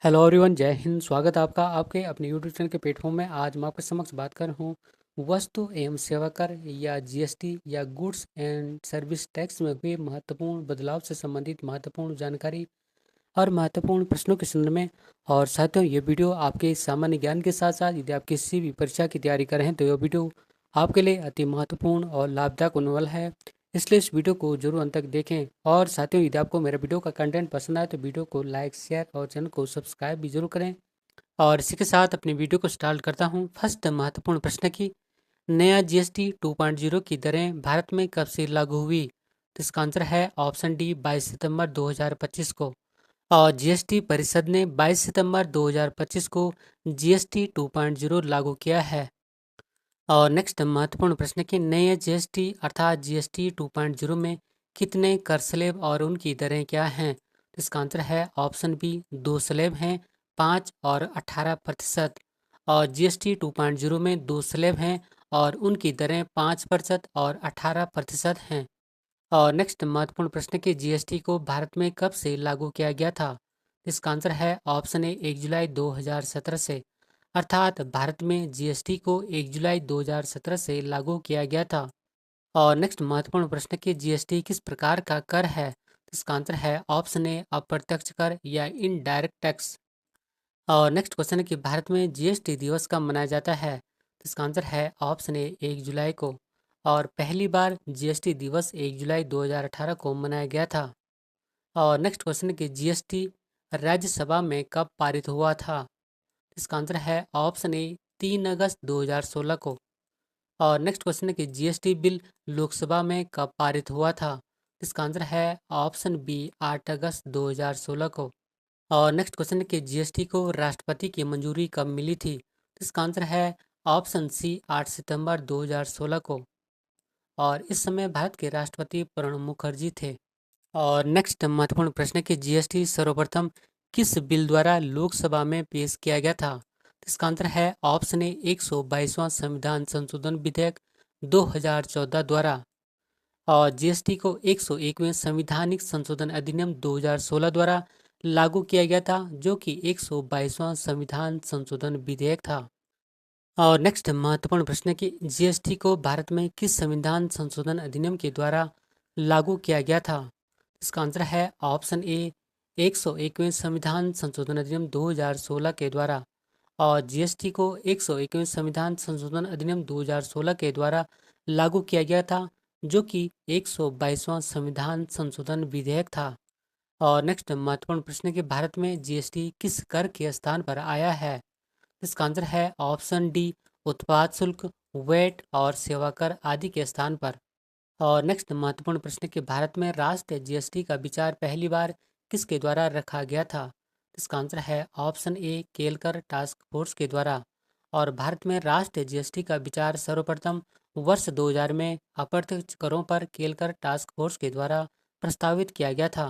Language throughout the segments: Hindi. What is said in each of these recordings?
हेलो एवरीवन, जय हिंद। स्वागत है आपका आपके अपने यूट्यूब चैनल के प्लेटफॉर्म में। आज मैं आपके समक्ष बात कर रहा हूँ वस्तु एवं सेवा कर या जीएसटी या गुड्स एंड सर्विस टैक्स में हुए महत्वपूर्ण बदलाव से संबंधित महत्वपूर्ण जानकारी और महत्वपूर्ण प्रश्नों के संदर्भ में। और साथियों, ये वीडियो आपके सामान्य ज्ञान के साथ साथ यदि आप किसी भी परीक्षा की तैयारी कर रहे हैं तो ये वीडियो आपके लिए अति महत्वपूर्ण और लाभदायक होने वाला है। इसलिए इस वीडियो को जरूर अंत तक देखें। और साथियों, यदि आपको मेरा वीडियो का कंटेंट पसंद आए तो वीडियो को लाइक, शेयर और चैनल को सब्सक्राइब भी जरूर करें। और इसी के साथ अपनी वीडियो को स्टार्ट करता हूँ। फर्स्ट महत्वपूर्ण प्रश्न की नया जीएसटी 2.0 की दरें भारत में कब से लागू हुई? तो इसका आंसर है ऑप्शन डी 22 सितंबर 2025 को। और जीएसटी परिषद ने 22 सितंबर 2025 को जीएसटी 2.0 लागू किया है। और नेक्स्ट महत्वपूर्ण प्रश्न की नए जीएसटी अर्थात जीएसटी 2.0 में कितने कर स्लैब और उनकी दरें क्या हैं? तो इसका आंसर है ऑप्शन बी 2 स्लैब हैं, 5 और 18%। और जीएसटी 2.0 में 2 स्लैब हैं और उनकी दरें 5% और 18% हैं। और नेक्स्ट महत्वपूर्ण प्रश्न की जीएसटी को भारत में कब से लागू किया गया था? इसका आंसर है ऑप्शन ए 1 जुलाई 2017 से। अर्थात भारत में जीएसटी को 1 जुलाई 2017 से लागू किया गया था। और नेक्स्ट महत्वपूर्ण प्रश्न की जीएसटी किस प्रकार का कर है? इसका आंसर है ऑप्शन ए अप्रत्यक्ष कर या इनडायरेक्ट टैक्स। और नेक्स्ट क्वेश्चन है कि भारत में जीएसटी दिवस कब मनाया जाता है? तो इसका आंसर है ऑप्शन ए 1 जुलाई को। और पहली बार जीएसटी दिवस 1 जुलाई 2018 को मनाया गया था। और नेक्स्ट क्वेश्चन है कि जीएसटी राज्यसभा में कब पारित हुआ था? इसका आंसर है ऑप्शन ए 3 अगस्त 2016 को। और नेक्स्ट क्वेश्चन है कि जीएसटी बिल लोकसभा में कब पारित हुआ था? इसका आंसर है ऑप्शन बी 8 अगस्त 2016 को। और नेक्स्ट क्वेश्चन है कि जीएसटी को राष्ट्रपति की मंजूरी कब मिली थी? इसका आंसर है ऑप्शन सी 8 सितंबर 2016 को। और इस समय भारत के राष्ट्रपति प्रणब मुखर्जी थे। और नेक्स्ट महत्वपूर्ण प्रश्न है कि जीएसटी सर्वप्रथम किस बिल द्वारा लोकसभा में पेश किया गया था? इसका आंसर है ऑप्शन ए 122वां संविधान संशोधन विधेयक 2014 द्वारा। और जीएसटी को 101वें संविधानिक संशोधन अधिनियम 2016 द्वारा लागू किया गया था, जो कि 122वां संविधान संशोधन विधेयक था। और नेक्स्ट महत्वपूर्ण प्रश्न है कि जीएसटी को भारत में किस संविधान संशोधन अधिनियम के द्वारा लागू किया गया था? इसका आंसर है ऑप्शन ए 101वें संविधान संशोधन अधिनियम 2016 के द्वारा। और जीएसटी को 101वें संविधान संशोधन अधिनियम 2016 के द्वारा लागू किया गया था, जो कि 122वां संविधान संशोधन विधेयक था। और नेक्स्ट महत्वपूर्ण प्रश्न है कि भारत में जीएसटी किस कर के स्थान पर आया है? इसका आंसर है ऑप्शन डी उत्पाद शुल्क, वेट और सेवा कर आदि के स्थान पर। और नेक्स्ट महत्वपूर्ण प्रश्न कि भारत में राष्ट्रीय जीएसटी का विचार पहली बार किसके द्वारा रखा गया था? इसका आंसर है option A Kelkar task force के द्वारा। और भारत में राष्ट्रीय जीएसटी का विचार सर्वप्रथम वर्ष 2000 में अप्रत्यक्ष करों पर केलकर टास्क फोर्स के द्वारा प्रस्तावित किया गया था।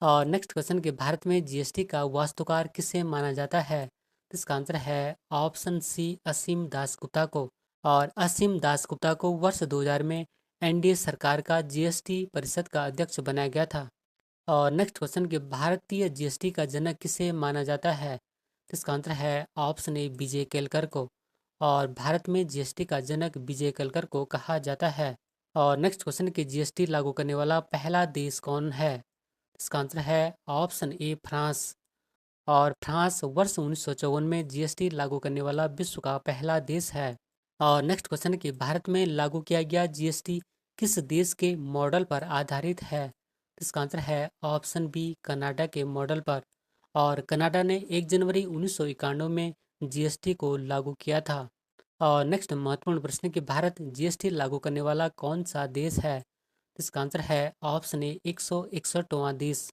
और नेक्स्ट क्वेश्चन कि भारत में जीएसटी का वास्तुकार किसे माना जाता है? इसका आंसर है ऑप्शन सी असीम दासगुप्ता को। और असीम दासगुप्ता को वर्ष 2000 में एनडीए सरकार का जीएसटी परिषद का अध्यक्ष बनाया गया था। और नेक्स्ट क्वेश्चन कि भारतीय जीएसटी का जनक किसे माना जाता है? इसका आंसर है ऑप्शन ए विजय केलकर को। और भारत में जीएसटी का जनक विजय केलकर को कहा जाता है। और नेक्स्ट क्वेश्चन कि जीएसटी लागू करने वाला पहला देश कौन है? इसका आंसर है ऑप्शन ए फ्रांस। और फ्रांस वर्ष 1954 में जीएसटी लागू करने वाला विश्व का पहला देश है। और नेक्स्ट क्वेश्चन है कि भारत में लागू किया गया जीएसटी किस देश के मॉडल पर आधारित है? इसका आंसर है ऑप्शन बी कनाडा के मॉडल पर। और कनाडा ने 1 जनवरी 1991 में जीएसटी को लागू किया था। और नेक्स्ट महत्वपूर्ण प्रश्न कि भारत जीएसटी लागू करने वाला कौन सा देश है? इसका आंसर है ऑप्शन ए 161वां देश।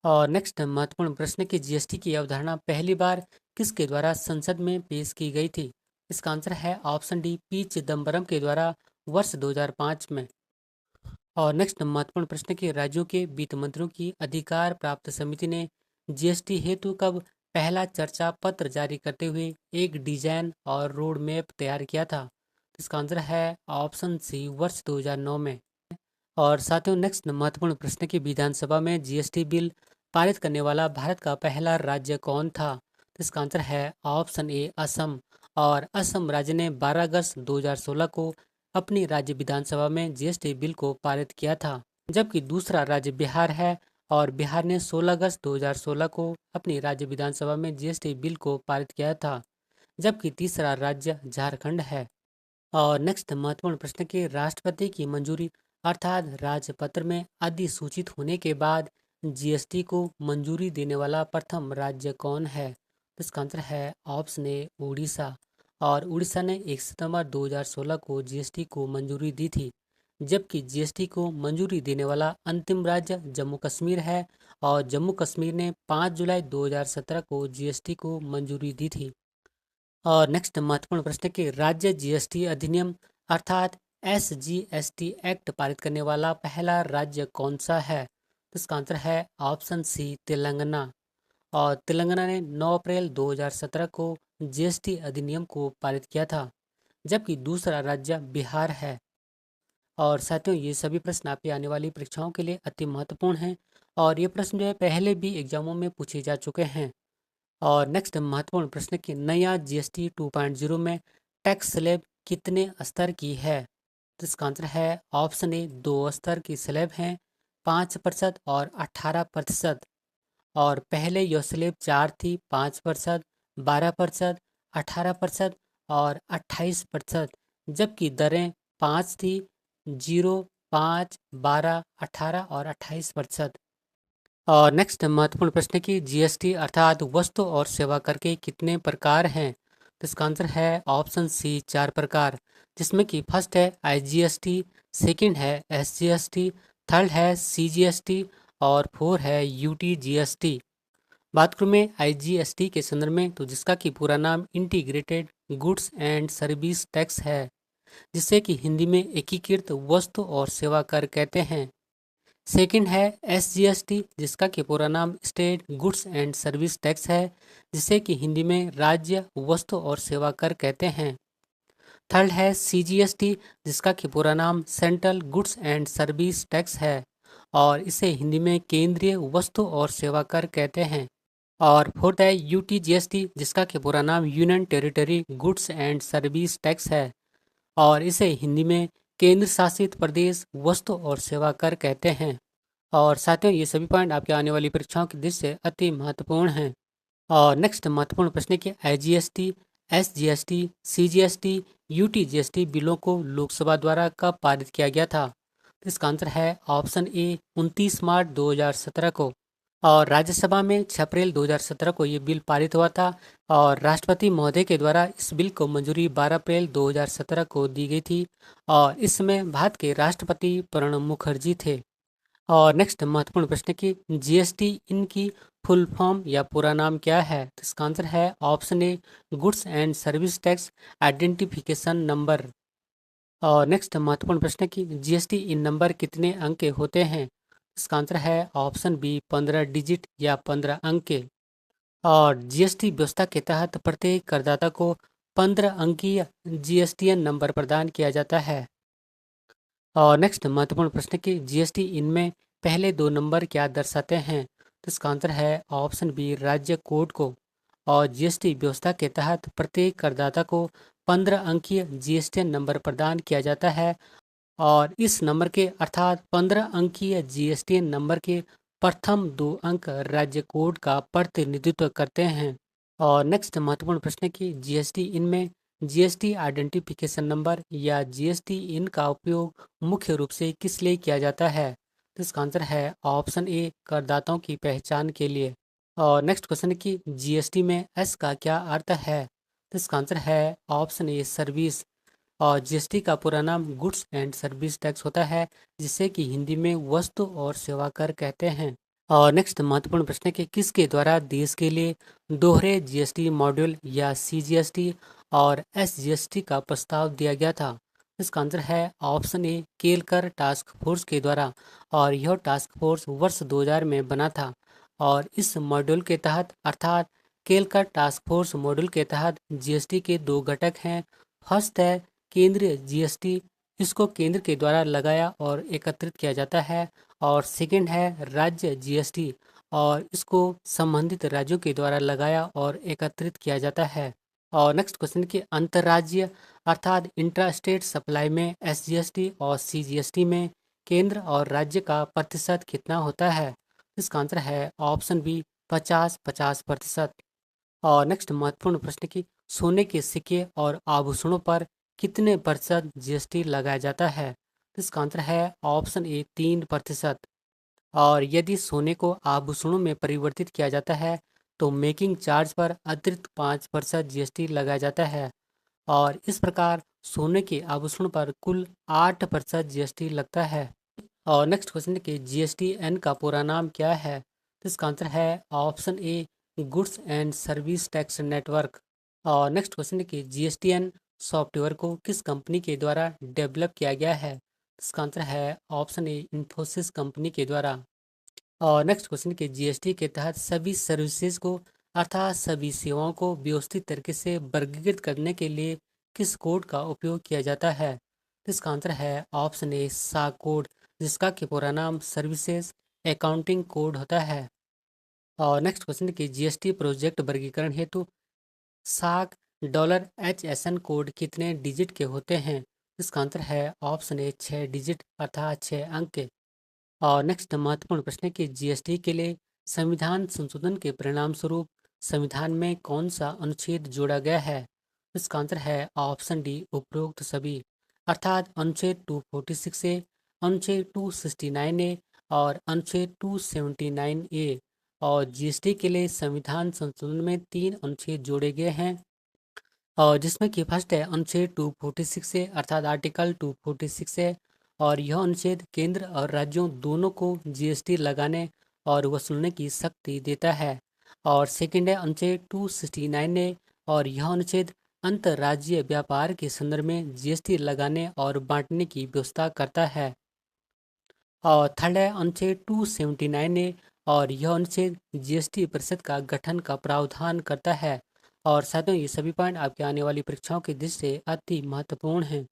और नेक्स्ट महत्वपूर्ण प्रश्न की जीएसटी की अवधारणा पहली बार किसके द्वारा संसद में पेश की गई थी? इसका आंसर है ऑप्शन डी पी चिदम्बरम के द्वारा वर्ष 2005 में। और नेक्स्ट महत्वपूर्ण प्रश्न की राज्यों के वित्त मंत्रियों की अधिकार प्राप्त समिति ने जीएसटी हेतु कब पहला चर्चा पत्र जारी करते हुए एक डिजाइन और रोड मैप तैयार किया था? इसका आंसर है ऑप्शन सी वर्ष 2009 में। और साथियों, नेक्स्ट महत्वपूर्ण प्रश्न की विधानसभा में जीएसटी बिल पारित करने वाला भारत का पहला राज्य कौन था? तो इसका आंसर है ऑप्शन ए असम। और असम राज्य ने 12 अगस्त 2016 को अपनी राज्य विधानसभा में जीएसटी बिल को पारित किया था। जबकि दूसरा राज्य बिहार है और बिहार ने 16 अगस्त 2016 को अपनी राज्य विधानसभा में जीएसटी बिल को पारित किया था। जबकि तीसरा राज्य झारखंड है। और नेक्स्ट महत्वपूर्ण प्रश्न की राष्ट्रपति की मंजूरी अर्थात राजपत्र में अधिसूचित होने के बाद जीएसटी को मंजूरी देने वाला प्रथम राज्य कौन है? तो इसका आंसर है ऑप्शन ए उड़ीसा। और उड़ीसा ने 1 सितंबर 2016 को जीएसटी को मंजूरी दी थी। जबकि जीएसटी को मंजूरी देने वाला अंतिम राज्य जम्मू कश्मीर है और जम्मू कश्मीर ने 5 जुलाई 2017 को जीएसटी को मंजूरी दी थी। और नेक्स्ट महत्वपूर्ण प्रश्न कि राज्य जीएसटी अधिनियम अर्थात एसजीएसटी एक्ट पारित करने वाला पहला राज्य कौन सा है? तो इसका आंसर है ऑप्शन सी तेलंगाना। और तेलंगाना ने 9 अप्रैल 2017 को जीएसटी अधिनियम को पारित किया था। जबकि दूसरा राज्य बिहार है। और साथियों ये सभी प्रश्न आपकी आने वाली परीक्षाओं के लिए अति महत्वपूर्ण हैं। और ये प्रश्न जो है पहले भी एग्जामों में पूछे जा चुके हैं। और नेक्स्ट महत्वपूर्ण प्रश्न कि नया जीएसटी 2.0 में टैक्स स्लैब कितने स्तर की है? तो इसका आंसर है ऑप्शन ए 2 स्तर की स्लैब हैं, 5% और 18%। और पहले यह स्लैब 4 थी, 5%, 12%, 18% और 28%। जबकि दरें 5 थी, 0, 5, 12, 18 और 28%। और नेक्स्ट महत्वपूर्ण प्रश्न की जीएसटी अर्थात वस्तु और सेवा कर के कितने प्रकार हैं? तो इसका आंसर है ऑप्शन सी 4 प्रकार, जिसमें कि फर्स्ट है आईजीएसटी, सेकंड है एसजीएसटी, थर्ड है सीजीएसटी और फोर है यूटीजीएसटी। बात करूँ मैं आईजीएसटी के संदर्भ में तो जिसका कि पूरा नाम integrated goods and service tax है, जिसे कि हिंदी में एकीकृत वस्तु और सेवा कर कहते हैं। सेकंड है एसजीएसटी, जिसका कि पूरा नाम state goods and service tax है, जिसे कि हिंदी में राज्य वस्तु और सेवा कर कहते हैं। थर्ड है सीजीएसटी, जिसका कि पूरा नाम central goods and service tax है और इसे हिंदी में केंद्रीय वस्तु और सेवा कर कहते हैं। और फोर्थ है यूटीजीएसटी, जिसका कि पूरा नाम union territory goods and service tax है और इसे हिंदी में केंद्र शासित प्रदेश वस्तु और सेवा कर कहते हैं। और साथियों ये सभी पॉइंट आपके आने वाली परीक्षाओं की दृष्टि से अति महत्वपूर्ण हैं। और नेक्स्ट महत्वपूर्ण प्रश्न कि आईजीएसटी, एसजीएसटी, सीजीएसटी, यूटीजीएसटी बिलों को लोकसभा द्वारा कब पारित किया गया था? तो इसका आंसर है ऑप्शन ए 29 मार्च 2017 को। और राज्यसभा में 6 अप्रैल 2017 को ये बिल पारित हुआ था और राष्ट्रपति महोदय के द्वारा इस बिल को मंजूरी 12 अप्रैल 2017 को दी गई थी और इस समय भारत के राष्ट्रपति प्रणब मुखर्जी थे। और नेक्स्ट महत्वपूर्ण प्रश्न की जीएसटी इनकी फुल फॉर्म या पूरा नाम क्या है? तो इसका आंसर है option A goods and service tax identification number. और नेक्स्ट महत्वपूर्ण प्रश्न की जीएसटी इन नंबर कितने अंक के होते हैं? इसका आंसर है ऑप्शन बी 15 डिजिट या 15 अंक के। और जीएसटी व्यवस्था के तहत प्रत्येक करदाता को 15 अंकीय जीएसटीएन नंबर प्रदान किया जाता है। और नेक्स्ट महत्वपूर्ण प्रश्न की जीएसटी इनमें पहले 2 नंबर क्या दर्शाते हैं? तो इसका आंसर है ऑप्शन बी राज्य कोड को। और जीएसटी व्यवस्था के तहत प्रत्येक करदाता को 15 अंकीय जीएसटी नंबर प्रदान किया जाता है और इस नंबर के अर्थात 15 अंकीय जीएसटी नंबर के प्रथम 2 अंक राज्य कोड का प्रतिनिधित्व करते हैं। और नेक्स्ट महत्वपूर्ण प्रश्न की जीएसटी इनमें जीएसटी आइडेंटिफिकेशन नंबर या जीएसटी इन का उपयोग मुख्य रूप से किस लिए किया जाता है? तो इसका आंसर है ऑप्शन ए करदाताओं की पहचान के लिए। और नेक्स्ट क्वेश्चन की जीएसटी में एस का क्या अर्थ है? तो इसका आंसर है ऑप्शन ए सर्विस। और जीएसटी का पूरा नाम गुड्स एंड सर्विस टैक्स होता है, जिसे कि हिंदी में वस्तु और सेवा कर कहते हैं। और नेक्स्ट महत्वपूर्ण प्रश्न है कि किसके द्वारा देश के लिए दोहरे जीएसटी मॉड्यूल या सीजीएसटी और एसजीएसटी का प्रस्ताव दिया गया था? इसका आंसर है option A Kelkar task force के द्वारा। और यह टास्क फोर्स वर्ष 2000 में बना था और इस मॉड्यूल के तहत अर्थात केलकर टास्क फोर्स मॉड्यूल के तहत जीएसटी के 2 घटक हैं। फर्स्ट है केंद्रीय जीएसटी, इसको केंद्र के द्वारा लगाया और एकत्रित किया जाता है। और सेकंड है राज्य जीएसटी और इसको संबंधित राज्यों के द्वारा लगाया और एकत्रित किया जाता है। और नेक्स्ट क्वेश्चन कि अंतर्राज्यीय अर्थात इंट्रा स्टेट सप्लाई में एसजीएसटी और सीजीएसटी में केंद्र और राज्य का प्रतिशत कितना होता है? इसका आंसर है ऑप्शन बी 50-50%। और नेक्स्ट महत्वपूर्ण प्रश्न कि सोने के सिक्के और आभूषणों पर कितने प्रतिशत जीएसटी लगाया जाता है? इसका आंसर है ऑप्शन ए 3%। और यदि सोने को आभूषणों में परिवर्तित किया जाता है तो मेकिंग चार्ज पर अतिरिक्त 5% जीएसटी लगाया जाता है। और इस प्रकार सोने के आभूषण पर कुल 8% जीएसटी लगता है। और नेक्स्ट क्वेश्चन कि जीएसटीएन का पूरा नाम क्या है? तो इसका आंसर है option A goods and service tax network. और नेक्स्ट क्वेश्चन कि जीएसटीएन सॉफ्टवेयर को किस कंपनी के द्वारा डेवलप किया गया है? इसका आंसर है ऑप्शन ए इन्फोसिस कंपनी के द्वारा। और नेक्स्ट क्वेश्चन कि जीएसटी के तहत सभी सर्विसेज को अर्थात सभी सेवाओं को व्यवस्थित तरीके से वर्गीकृत करने के लिए किस कोड का उपयोग किया जाता है? तो इसका आंसर है ऑप्शन ए साक कोड, जिसका कि पूरा नाम सर्विसेज अकाउंटिंग कोड होता है। और नेक्स्ट क्वेश्चन कि जीएसटी प्रोजेक्ट वर्गीकरण हेतु साक $HSN कोड कितने डिजिट के होते हैं? इसका आंसर है ऑप्शन ए 6 डिजिट अर्थात 6 अंक के। और नेक्स्ट महत्वपूर्ण प्रश्न है कि जीएसटी के लिए संविधान संशोधन के परिणाम स्वरूप संविधान में कौन सा अनुच्छेद जोड़ा गया है? इसका आंसर है ऑप्शन डी उपरोक्त सभी अर्थात अनुच्छेद 246 ए, अनुच्छेद 269 ए और अनुच्छेद 279 ए। और जीएसटी के लिए संविधान संशोधन में 3 अनुच्छेद जोड़े गए हैं। और जिसमें कि फर्स्ट है अनुच्छेद 246 है अर्थात आर्टिकल 246 है। और यह अनुच्छेद केंद्र और राज्यों दोनों को जीएसटी लगाने और वसूलने की शक्ति देता है। और सेकंड है अनुच्छेद 269 है और यह अनुच्छेद अंतर्राज्यीय व्यापार के संदर्भ में जीएसटी लगाने और बांटने की व्यवस्था करता है। और थर्ड है अनुच्छेद 279 ए और यह अनुच्छेद जीएसटी परिषद का गठन का प्रावधान करता है। और साथियों ये सभी पॉइंट आपके आने वाली परीक्षाओं की दृष्टि से अति महत्वपूर्ण हैं।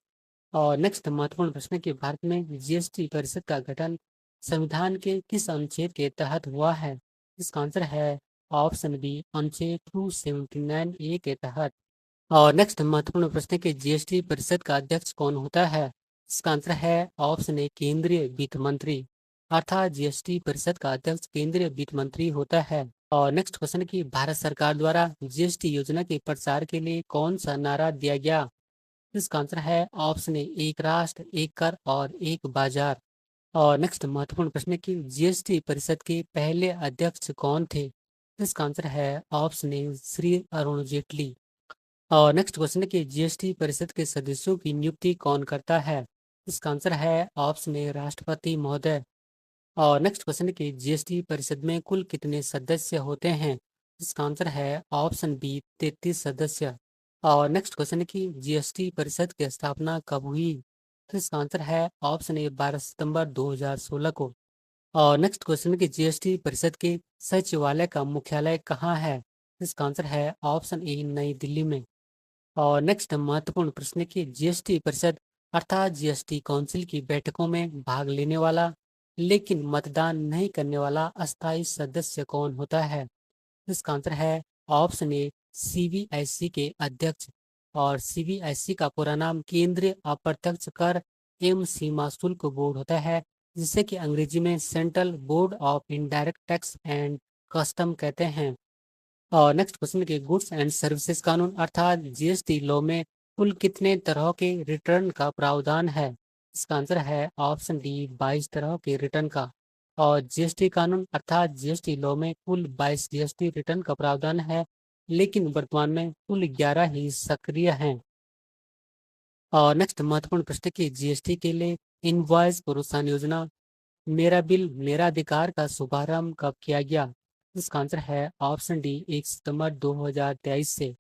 और नेक्स्ट महत्वपूर्ण प्रश्न कि भारत में जीएसटी परिषद का गठन संविधान के किस अनुच्छेद के तहत हुआ है? इसका आंसर है ऑप्शन बी अनुच्छेद 279 ए के तहत। और नेक्स्ट महत्वपूर्ण प्रश्न कि जीएसटी परिषद का अध्यक्ष कौन होता है? इसका आंसर है ऑप्शन ए केंद्रीय वित्त मंत्री अर्थात जीएसटी परिषद का अध्यक्ष केंद्रीय वित्त मंत्री होता है। और नेक्स्ट क्वेश्चन कि भारत सरकार द्वारा जीएसटी योजना के प्रचार के लिए कौन सा नारा दिया गया? इसका आंसर है ऑप्शन ए एक राष्ट्र एक कर और एक बाजार। और नेक्स्ट महत्वपूर्ण प्रश्न है कि जीएसटी परिषद के पहले अध्यक्ष कौन थे? इसका आंसर है ऑप्शन ए श्री अरुण जेटली। और नेक्स्ट क्वेश्चन है कि जीएसटी परिषद के सदस्यों की नियुक्ति कौन करता है? इसका आंसर है ऑप्शन ए राष्ट्रपति महोदय। और नेक्स्ट क्वेश्चन है कि जीएसटी परिषद में कुल कितने सदस्य होते हैं? इसका आंसर है ऑप्शन बी 33 सदस्य। और नेक्स्ट क्वेश्चन है कि जीएसटी परिषद की स्थापना कब हुई? तो इसका आंसर है ऑप्शन ए 12 सितंबर 2016 को। और नेक्स्ट क्वेश्चन है कि जीएसटी परिषद के सचिवालय का मुख्यालय कहाँ है? इसका आंसर है ऑप्शन ए नई दिल्ली में। और नेक्स्ट महत्वपूर्ण प्रश्न है कि जीएसटी परिषद अर्थात जीएसटी काउंसिल की बैठकों में भाग लेने वाला लेकिन मतदान नहीं करने वाला अस्थायी सदस्य कौन होता है? इसका आंसर है ऑप्शन ए सीबीआईसी के अध्यक्ष। और सीबीआईसी का पूरा नाम केंद्रीय अप्रत्यक्ष कर एवं सीमा शुल्क बोर्ड होता है, जिसे कि अंग्रेजी में central board of indirect tax and custom कहते हैं। और नेक्स्ट क्वेश्चन के गुड्स एंड सर्विसेज कानून अर्थात जीएसटी लॉ में कुल कितने तरह के रिटर्न का प्रावधान है? इसका आंसर है ऑप्शन डी 22 तरह के रिटर्न का। और जीएसटी कानून अर्थात जीएसटी लॉ में कुल 22 जीएसटी रिटर्न का प्रावधान है, लेकिन वर्तमान में कुल 11 ही सक्रिय हैं। और नेक्स्ट महत्वपूर्ण प्रश्न की जीएसटी के लिए इनवॉइस प्रोत्साहन योजना मेरा बिल मेरा अधिकार का शुभारंभ कब किया गया? इसका आंसर है ऑप्शन डी 1 सितंबर 2023 से।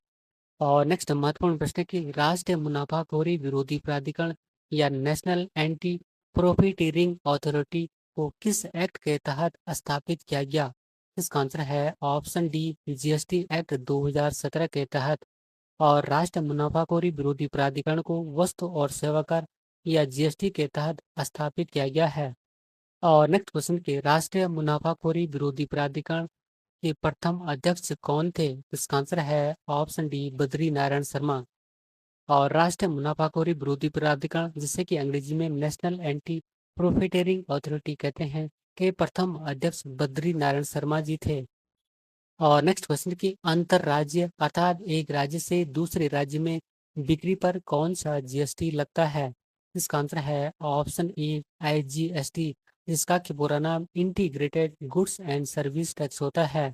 और नेक्स्ट महत्वपूर्ण प्रश्न है कि राष्ट्रीय मुनाफाखोरी विरोधी प्राधिकरण या नेशनल एंटी प्रॉफिटीरिंग अथॉरिटी को किस एक्ट के तहत स्थापित किया गया? इसका आंसर है ऑप्शन डी जीएसटी एक्ट 2017 के तहत। और राष्ट्रीय मुनाफाखोरी विरोधी प्राधिकरण को वस्तु और सेवा कर या जीएसटी के तहत स्थापित किया गया है। और नेक्स्ट क्वेश्चन के राष्ट्रीय मुनाफाखोरी विरोधी प्राधिकरण के प्रथम अध्यक्ष कौन थे? इसका आंसर है ऑप्शन डी बद्री नारायण शर्मा। और राष्ट्रीय मुनाफाखोरी विरोधी प्राधिकरण, जिसे कि अंग्रेजी में नेशनल एंटी प्रॉफिटेरिंग अथॉरिटी कहते हैं, के प्रथम अध्यक्ष बद्री नारायण शर्मा जी थे। और नेक्स्ट क्वेश्चन की अंतर राज्य अर्थात एक राज्य से दूसरे राज्य में बिक्री पर कौन सा जीएसटी लगता है? इसका आंसर है ऑप्शन ए आईजीएसटी, जिसका कि पूरा नाम integrated goods and service tax होता है,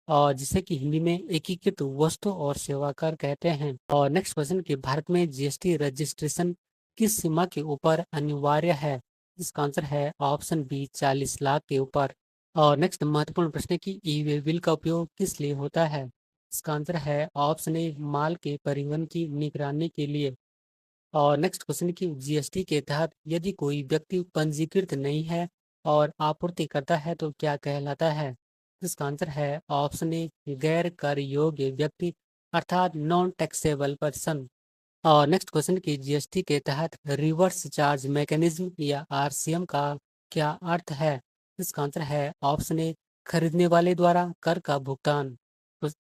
और जिसे कि हिंदी में एकीकृत वस्तु और सेवा कर कहते हैं। और नेक्स्ट क्वेश्चन कि भारत में जीएसटी रजिस्ट्रेशन किस सीमा के ऊपर अनिवार्य है? इसका आंसर है ऑप्शन बी 40 लाख के ऊपर। और नेक्स्ट महत्वपूर्ण प्रश्न है कि ई वे बिल का उपयोग किस लिए होता है? इसका आंसर है ऑप्शन ए माल के परिवहन की निगरानी के लिए। और नेक्स्ट क्वेश्चन की जीएसटी के तहत यदि कोई व्यक्ति पंजीकृत नहीं है और आपूर्ति करता है तो क्या कहलाता है? इसका आंसर है ऑप्शन ए गैर कर योग्य व्यक्ति, अर्थात नॉन टैक्सेबल पर्सन। और नेक्स्ट क्वेश्चन की जीएसटी के तहत रिवर्स चार्ज मैकेनिज्म या आरसीएम का क्या अर्थ है? इसका आंसर है ऑप्शन ए खरीदने वाले द्वारा कर का भुगतान।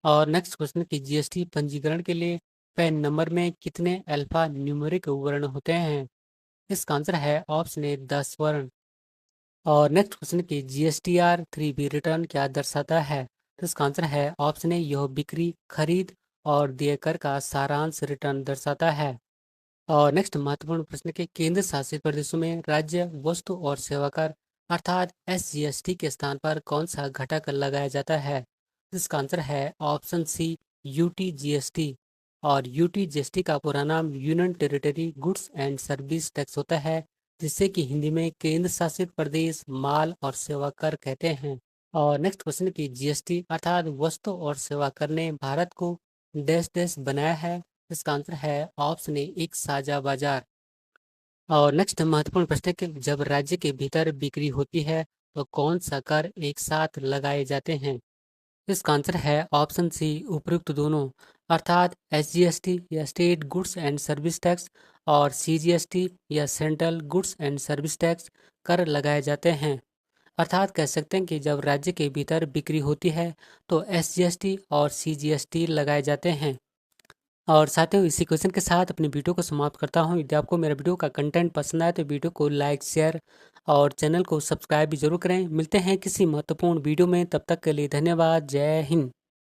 और नेक्स्ट क्वेश्चन की जीएसटी पंजीकरण के लिए पैन नंबर में कितने अल्फा न्यूमेरिक वर्ण होते हैं? इसका आंसर है ऑप्शन ए 10 वर्ण। और नेक्स्ट क्वेश्चन की GSTR 3B रिटर्न क्या दर्शाता है? तो इसका आंसर है ऑप्शन ए यह बिक्री, खरीद और देय कर का सारांश रिटर्न दर्शाता है। और नेक्स्ट महत्वपूर्ण प्रश्न के केंद्र शासित प्रदेशों में राज्य वस्तु और सेवा कर अर्थात SGST के स्थान पर कौन सा घटक लगाया जाता है? इसका आंसर है ऑप्शन सी UTGST। और UTGST का पूरा नाम union territory goods and service tax होता है, जिससे कि हिंदी में केंद्र शासित प्रदेश माल और सेवा कर कहते हैं। और नेक्स्ट क्वेश्चन की जीएसटी अर्थात वस्तु और सेवा कर ने भारत को डैश डैश बनाया है? इसका आंसर है ऑप्शन ए एक साझा बाजार। और नेक्स्ट महत्वपूर्ण प्रश्न है कि जब राज्य के भीतर बिक्री होती है तो कौन सा कर एक साथ लगाए जाते हैं? इसका आंसर है ऑप्शन सी उपयुक्त दोनों, अर्थात SGST या state goods and service tax और CGST या central goods and service tax कर लगाए जाते हैं। अर्थात कह सकते हैं कि जब राज्य के भीतर बिक्री होती है तो SGST और CGST लगाए जाते हैं। और साथियों, इसी क्वेश्चन के साथ अपनी वीडियो को समाप्त करता हूँ। यदि आपको मेरा वीडियो का कंटेंट पसंद आए तो वीडियो को लाइक, शेयर और चैनल को सब्सक्राइब भी जरूर करें। मिलते हैं किसी महत्वपूर्ण वीडियो में, तब तक के लिए धन्यवाद। जय हिंद।